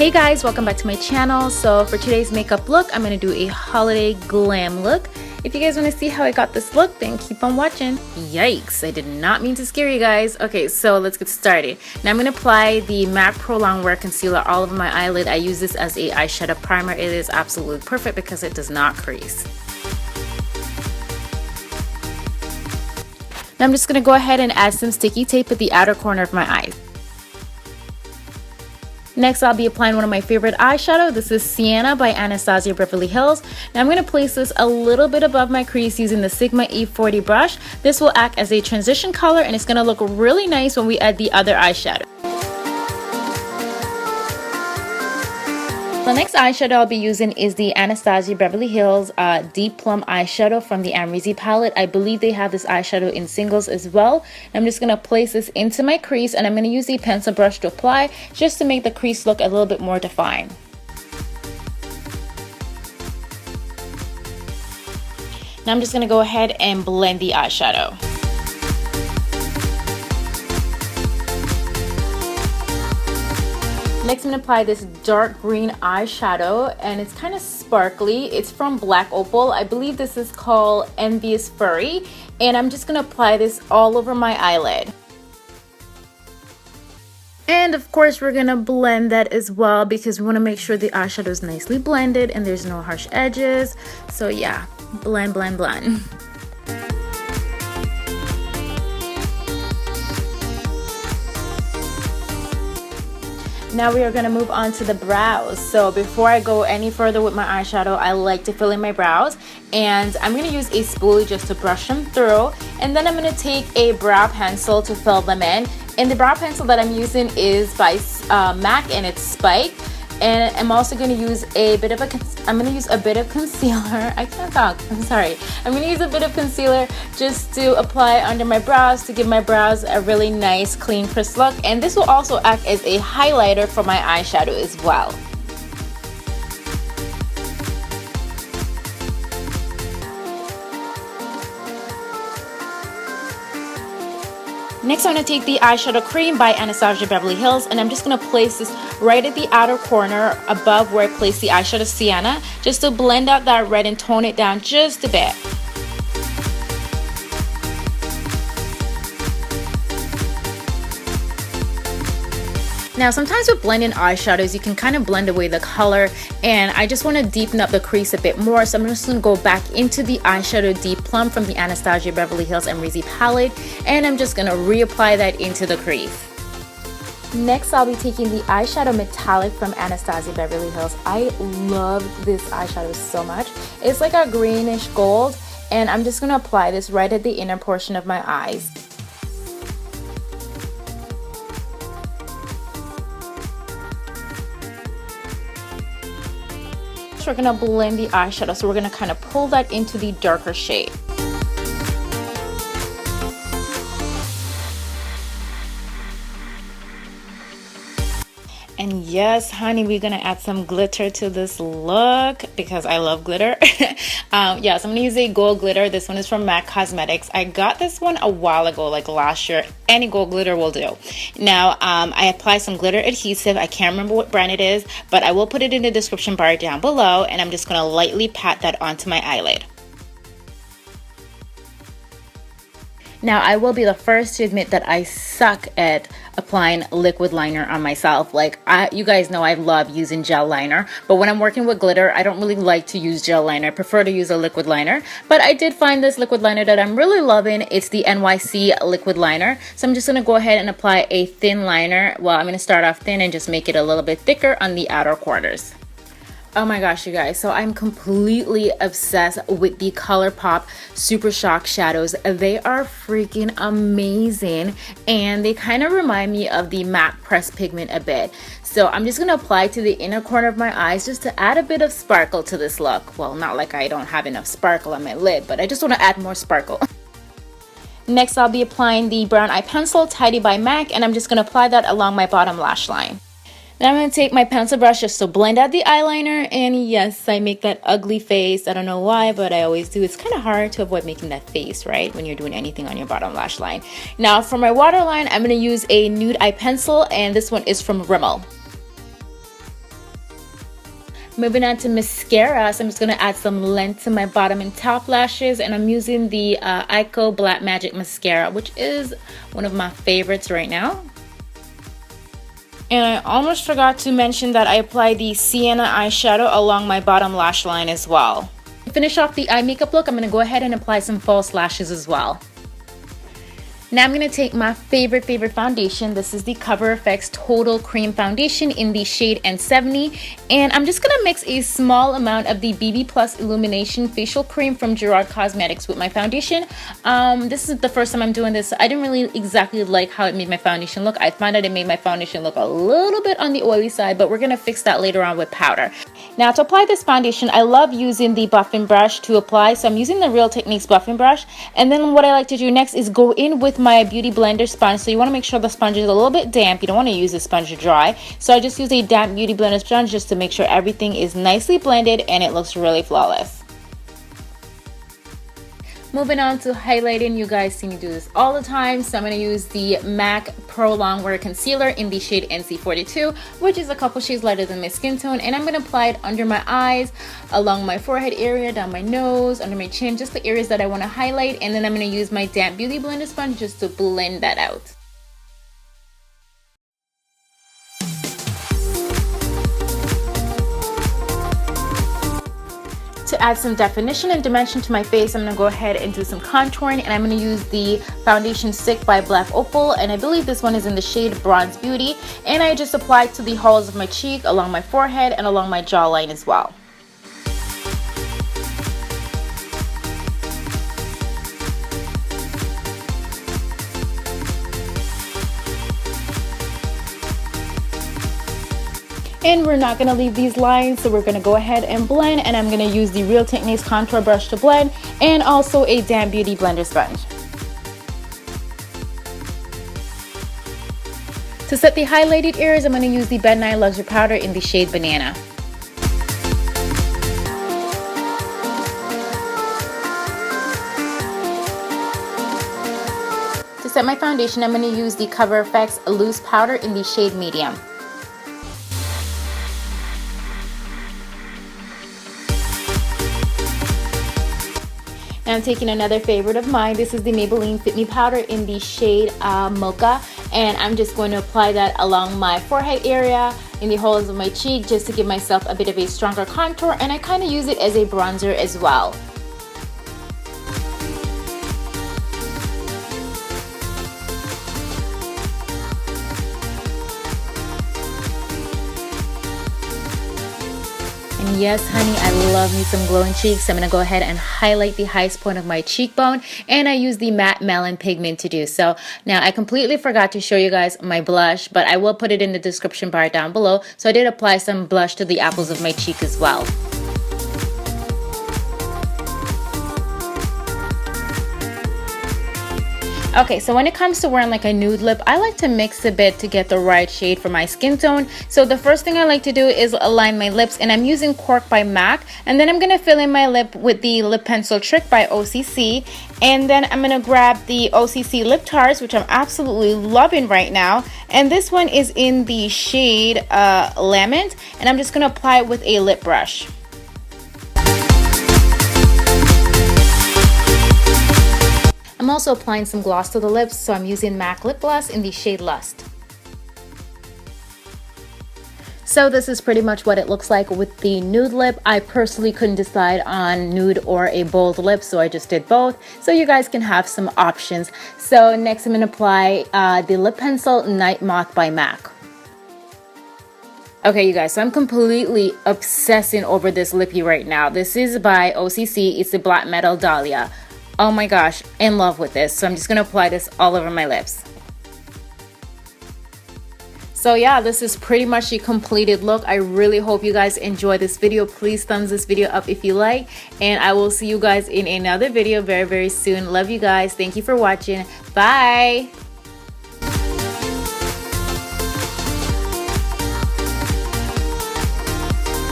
Hey guys, welcome back to my channel. So for today's makeup look, I'm going to do a holiday glam look. If you guys want to see how I got this look, then keep on watching. Yikes, I did not mean to scare you guys. Okay, so let's get started. Now I'm going to apply the MAC Pro Longwear Concealer all over my eyelid. I use this as a eyeshadow primer. It is absolutely perfect because it does not crease. Now I'm just going to go ahead and add some sticky tape at the outer corner of my eye. Next, I'll be applying one of my favorite eyeshadow. This is Sienna by Anastasia Beverly Hills. Now I'm going to place this a little bit above my crease using the Sigma E40 brush. This will act as a transition color and it's going to look really nice when we add the other eyeshadow. The next eyeshadow I'll be using is the Anastasia Beverly Hills Deep Plum eyeshadow from the Amrezy palette. I believe they have this eyeshadow in singles as well. I'm just going to place this into my crease and I'm going to use the pencil brush to apply just to make the crease look a little bit more defined. Now I'm just going to go ahead and blend the eyeshadow. Next, I'm going to apply this dark green eyeshadow and it's kind of sparkly. It's from Black Opal. I believe this is called Envious Furry. And I'm just going to apply this all over my eyelid. And of course, we're going to blend that as well because we want to make sure the eyeshadow is nicely blended and there's no harsh edges. So yeah, blend, blend, blend. Now we are going to move on to the brows. So before I go any further with my eyeshadow, I like to fill in my brows. And I'm going to use a spoolie just to brush them through. And then I'm going to take a brow pencil to fill them in. And the brow pencil that I'm using is by MAC and it's Spike. And I'm also going to use a bit of concealer. I can't talk, I'm sorry. I'm going to use a bit of concealer just to apply under my brows to give my brows a really nice, clean, crisp look. And this will also act as a highlighter for my eyeshadow as well. Next, I'm going to take the eyeshadow cream by Anastasia Beverly Hills and I'm just going to place this right at the outer corner above where I placed the eyeshadow Sienna just to blend out that red and tone it down just a bit. Now sometimes with blending eyeshadows you can kind of blend away the color and I just want to deepen up the crease a bit more, so I'm just going to go back into the eyeshadow Deep Plum from the Anastasia Beverly Hills Amrezy palette and I'm just going to reapply that into the crease. Next, I'll be taking the eyeshadow Metallic from Anastasia Beverly Hills. I love this eyeshadow so much. It's like a greenish gold and I'm just going to apply this right at the inner portion of my eyes. We're going to blend the eyeshadow, so we're going to kind of pull that into the darker shade. And yes, honey, we're going to add some glitter to this look because I love glitter. Yes, I'm going to use a gold glitter. This one is from MAC Cosmetics. I got this one a while ago, like last year. Any gold glitter will do. Now, I apply some glitter adhesive. I can't remember what brand it is, but I will put it in the description bar down below. And I'm just going to lightly pat that onto my eyelid. Now, I will be the first to admit that I suck at applying liquid liner on myself. Like, you guys know I love using gel liner, but when I'm working with glitter, I don't really like to use gel liner. I prefer to use a liquid liner, but I did find this liquid liner that I'm really loving. It's the NYC liquid liner. So I'm just going to go ahead and apply a thin liner. Well, I'm going to start off thin and just make it a little bit thicker on the outer corners. Oh my gosh, you guys, so I'm completely obsessed with the ColourPop Super Shock shadows. They are freaking amazing and they kind of remind me of the MAC Pressed Pigment a bit. So I'm just going to apply to the inner corner of my eyes just to add a bit of sparkle to this look. Well, not like I don't have enough sparkle on my lid, but I just want to add more sparkle. Next, I'll be applying the brown eye pencil Tidy by MAC and I'm just going to apply that along my bottom lash line. Then I'm going to take my pencil brush just to blend out the eyeliner, and yes, I make that ugly face. I don't know why, but I always do. It's kind of hard to avoid making that face, right, when you're doing anything on your bottom lash line. Now for my waterline, I'm going to use a nude eye pencil, and this one is from Rimmel. Moving on to mascara, so I'm just going to add some length to my bottom and top lashes, and I'm using the Eyeko Black Magic Mascara, which is one of my favorites right now. And I almost forgot to mention that I apply the Sienna eyeshadow along my bottom lash line as well. To finish off the eye makeup look, I'm going to go ahead and apply some false lashes as well. Now I'm going to take my favorite foundation. This is the Cover FX Total Cream Foundation in the shade N70. And I'm just going to mix a small amount of the BB Plus Illumination Facial Cream from Gerrad Cosmetics with my foundation. This is the first time I'm doing this. So I didn't really exactly like how it made my foundation look. I found that it made my foundation look a little bit on the oily side, but we're going to fix that later on with powder. Now to apply this foundation, I love using the buffing brush to apply. So I'm using the Real Techniques buffing brush. And then what I like to do next is go in with my beauty blender sponge. So you want to make sure the sponge is a little bit damp. You don't want to use the sponge dry. So I just use a damp beauty blender sponge just to make sure everything is nicely blended and it looks really flawless. Moving on to highlighting, you guys see me do this all the time. So I'm going to use the MAC Pro Longwear Concealer in the shade NC42, which is a couple shades lighter than my skin tone. And I'm going to apply it under my eyes, along my forehead area, down my nose, under my chin, just the areas that I want to highlight. And then I'm going to use my damp beauty blender sponge just to blend that out. To add some definition and dimension to my face, I'm going to go ahead and do some contouring, and I'm going to use the foundation stick by Black Opal, and I believe this one is in the shade Bronze Beauty, and I just apply it to the hollows of my cheek, along my forehead, and along my jawline as well. And we're not going to leave these lines, so we're going to go ahead and blend, and I'm going to use the Real Techniques contour brush to blend, and also a damp beauty blender sponge. To set the highlighted areas, I'm going to use the Nye Luxury powder in the shade Banana. To set my foundation, I'm going to use the Cover FX loose powder in the shade Medium. Now I'm taking another favorite of mine. This is the Maybeline Fit Me powder in the shade Mocha, and I'm just going to apply that along my forehead area, in the holes of my cheek, just to give myself a bit of a stronger contour, and I kind of use it as a bronzer as well. And yes, honey, I love me some glowing cheeks. So I'm going to go ahead and highlight the highest point of my cheekbone. And I use the matte Melon pigment to do so. Now, I completely forgot to show you guys my blush, but I will put it in the description bar down below. So I did apply some blush to the apples of my cheek as well. Okay, so when it comes to wearing like a nude lip, I like to mix a bit to get the right shade for my skin tone. So the first thing I like to do is align my lips, and I'm using Cork by MAC, and then I'm going to fill in my lip with the Lip Pencil Trick by OCC, and then I'm going to grab the OCC lip tars, which I'm absolutely loving right now, and this one is in the shade Lament, and I'm just going to apply it with a lip brush. I'm also applying some gloss to the lips, so I'm using MAC Lip Gloss in the shade Lust. So this is pretty much what it looks like with the nude lip. I personally couldn't decide on nude or a bold lip, so I just did both, so you guys can have some options. So next I'm going to apply the Lip Pencil Night Moth by MAC. Okay, you guys, so I'm completely obsessing over this lippy right now. This is by OCC. It's the Black Metal Dahlia. Oh my gosh, in love with this. So I'm just going to apply this all over my lips. So yeah, this is pretty much the completed look. I really hope you guys enjoy this video. Please thumbs this video up if you like. And I will see you guys in another video very, very soon. Love you guys. Thank you for watching. Bye.